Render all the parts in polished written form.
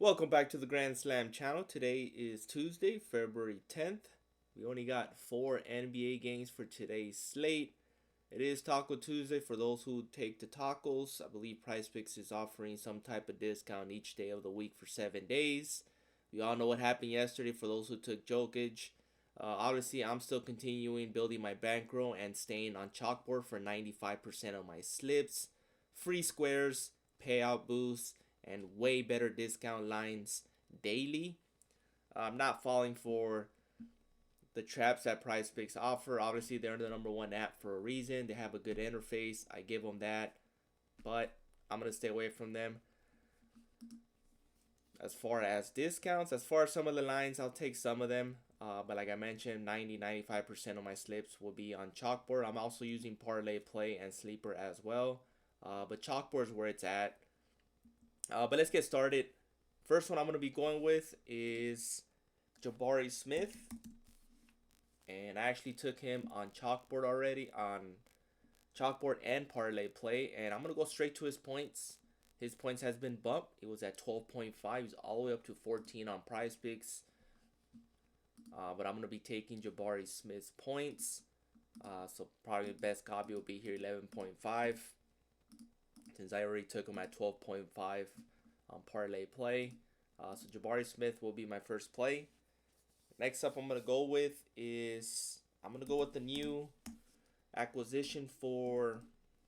Welcome back to the Grand Slam channel. Today is Tuesday, February 10th. We only got 4 NBA games for today's slate. It is Taco Tuesday for those who take to tacos. I believe PrizePicks is offering some type of discount each day of the week for 7 days. We all know what happened yesterday for those who took Jokic. Obviously, I'm still continuing building my bankroll and staying on Chalkboard for 95% of my slips, free squares, payout boosts, and way better discount lines daily. I'm not falling for the traps that PrizePicks offer. Obviously, they're the number one app for a reason. They have a good interface. I give them that, but I'm gonna stay away from them. As far as discounts, as far as some of the lines, I'll take some of them. But like I mentioned, 95% of my slips will be on Chalkboard. I'm also using Parlay Play and Sleeper as well. But Chalkboard is where it's at. But let's get started. First one I'm going to be going with is Jabari Smith. And I actually took him on Chalkboard already, on Chalkboard and Parlay Play. And I'm going to go straight to his points. His points has been bumped. It was at 12.5. He's all the way up to 14 on PrizePicks. But I'm going to be taking Jabari Smith's points. So probably the best copy will be here 11.5. Since I already took him at 12.5 on Parlay Play. So Jabari Smith will be my first play. Next up I'm going to go with is, I'm going to go with the new acquisition for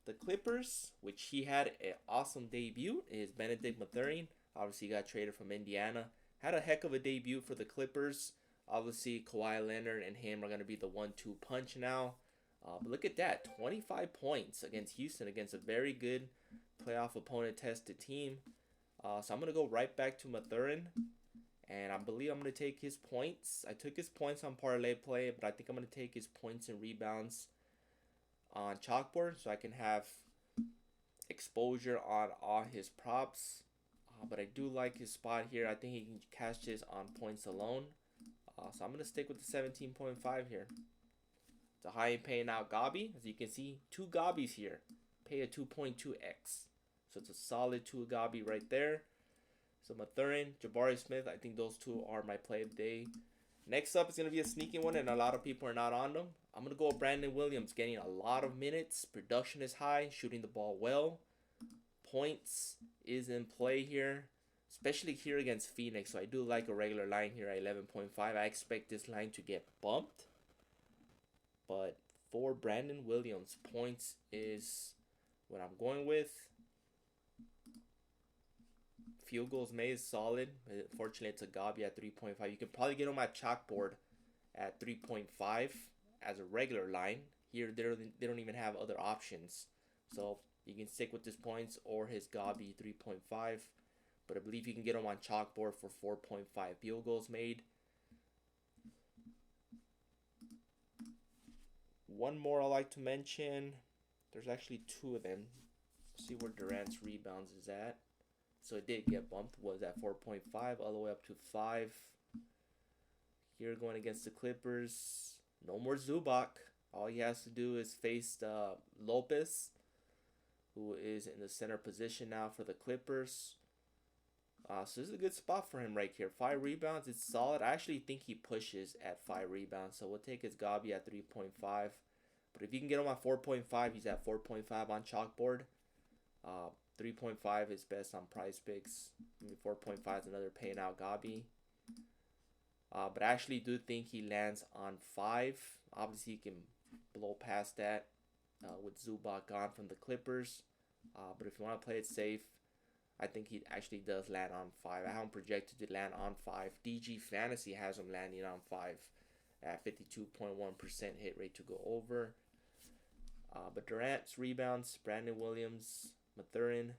the Clippers, which he had an awesome debut, is Benedict Mathurin. Obviously, he got traded from Indiana. Had a heck of a debut for the Clippers. Obviously, Kawhi Leonard and him are going to be the 1-2 punch now. But look at that, 25 points against Houston, against a very good playoff opponent tested team. So I'm going to go right back to Mathurin. And I believe I'm going to take his points. I took his points on Parlay Play, but I think I'm going to take his points and rebounds on Chalkboard so I can have exposure on all his props. But I do like his spot here. I think he can cash this on points alone. So I'm going to stick with the 17.5 here. It's a high paying out Gabi. As you can see, 2 Gabis here. Pay a 2.2x. So it's a solid 2 Gabi right there. So Mathurin, Jabari Smith, I think those two are my play of the day. Next up is going to be a sneaky one, and a lot of people are not on them. I'm going to go with Brandon Williams, getting a lot of minutes. Production is high, shooting the ball well. Points is in play here, especially here against Phoenix. So I do like a regular line here at 11.5. I expect this line to get bumped. But for Brandon Williams, points is what I'm going with. Field goals made is solid. Unfortunately, it's a Gabi at 3.5. You can probably get him at Chalkboard at 3.5 as a regular line. Here, they don't even have other options. So you can stick with his points or his Gabi 3.5. But I believe you can get him on Chalkboard for 4.5 field goals made. One more I like to mention. There's actually 2 of them. Let's see where Durant's rebounds is at. So it did get bumped. Was at 4.5 all the way up to 5. Here going against the Clippers. No more Zubac. All he has to do is face Lopez, who is in the center position now for the Clippers. So this is a good spot for him right here. 5 rebounds. It's solid. I actually think he pushes at 5 rebounds. So we'll take his Gabi at 3.5. But if you can get him at 4.5, he's at 4.5 on Chalkboard. 3.5 is best on PrizePicks. 4.5 is another paying out Gabi. But I actually do think he lands on 5. Obviously, he can blow past that with Zubac gone from the Clippers. But if you want to play it safe, I think he actually does land on 5. I have him projected to land on 5. DG Fantasy has him landing on 5 at 52.1% hit rate to go over. But Durant's rebounds, Brandon Williams, Mathurin,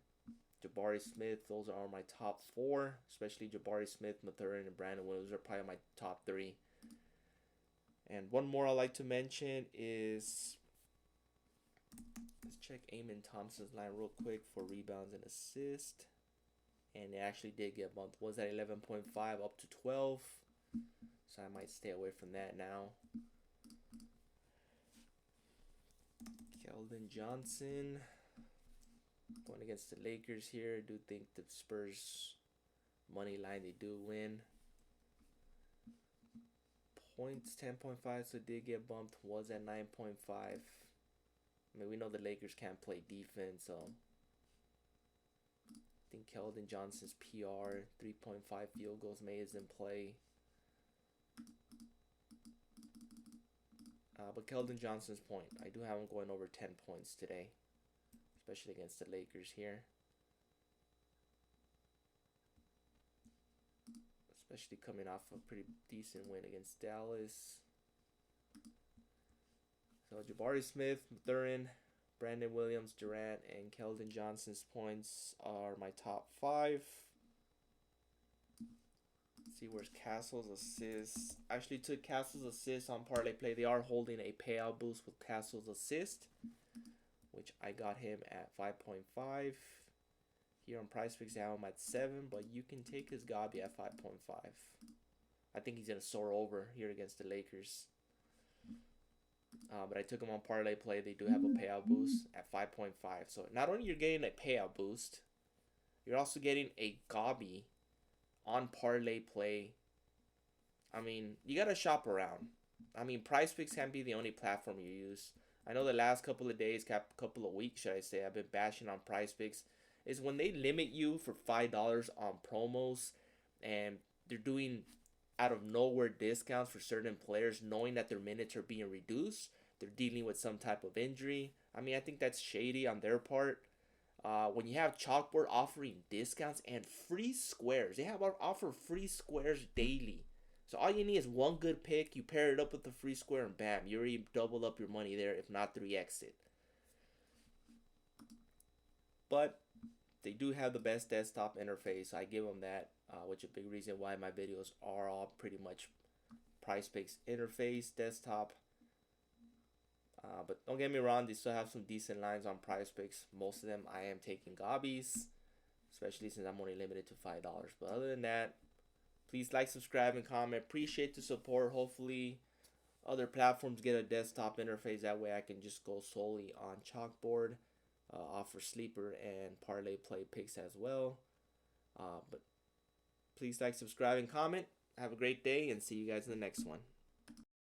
Jabari Smith, those are my top 4. Especially Jabari Smith, Mathurin, and Brandon Williams are probably my top 3. And one more I like to mention is, let's check Amen Thompson's line real quick for rebounds and assists. And it actually did get bumped. Was at 11.5 up to 12. So I might stay away from that now. Keldon Johnson going against the Lakers here. I do think the Spurs Money line, they do win. Points 10.5, so did get bumped. Was at 9.5. I mean, we know the Lakers can't play defense, so I think Keldon Johnson's PR 3.5 field goals made is in play. But Keldon Johnson's point, I do have him going over 10 points today, especially against the Lakers here. Especially coming off a pretty decent win against Dallas. So Jabari Smith, Mathurin, Brandon Williams, Durant, and Keldon Johnson's points are my top 5. Let's see, where's Castle's assists? Actually took Castle's assist on parlay play. They are holding a payout boost with Castle's assist, which I got him at 5.5. Here on PrizePicks, I have him at 7, but you can take his Gabi at 5.5. I think he's going to soar over here against the Lakers. But I took him on parlay play. They do have a payout boost at 5.5. So not only you're getting a payout boost, you're also getting a Gabi on parlay play. I mean, you got to shop around. I mean, PrizePicks can't be the only platform you use. I know the last couple of days, couple of weeks, should I say, I've been bashing on PrizePicks. Is when they limit you for $5 on promos, and they're doing out of nowhere discounts for certain players, knowing that their minutes are being reduced. They're dealing with some type of injury. I mean, I think that's shady on their part. When you have Chalkboard offering discounts and free squares, they have offer free squares daily. So all you need is one good pick. You pair it up with the free square, and bam, you already double up your money there, if not 3x it. But they do have the best desktop interface. I give them that, which is a big reason why my videos are all pretty much PrizePicks interface desktop. But don't get me wrong, they still have some decent lines on PrizePicks. Most of them I am taking Gabis, especially since I'm only limited to $5. But other than that, please like, subscribe, and comment. Appreciate the support. Hopefully other platforms get a desktop interface. That way I can just go solely on Chalkboard. Offer sleeper and parlay play picks as well. But please like, subscribe, and comment. Have a great day, and see you guys in the next one.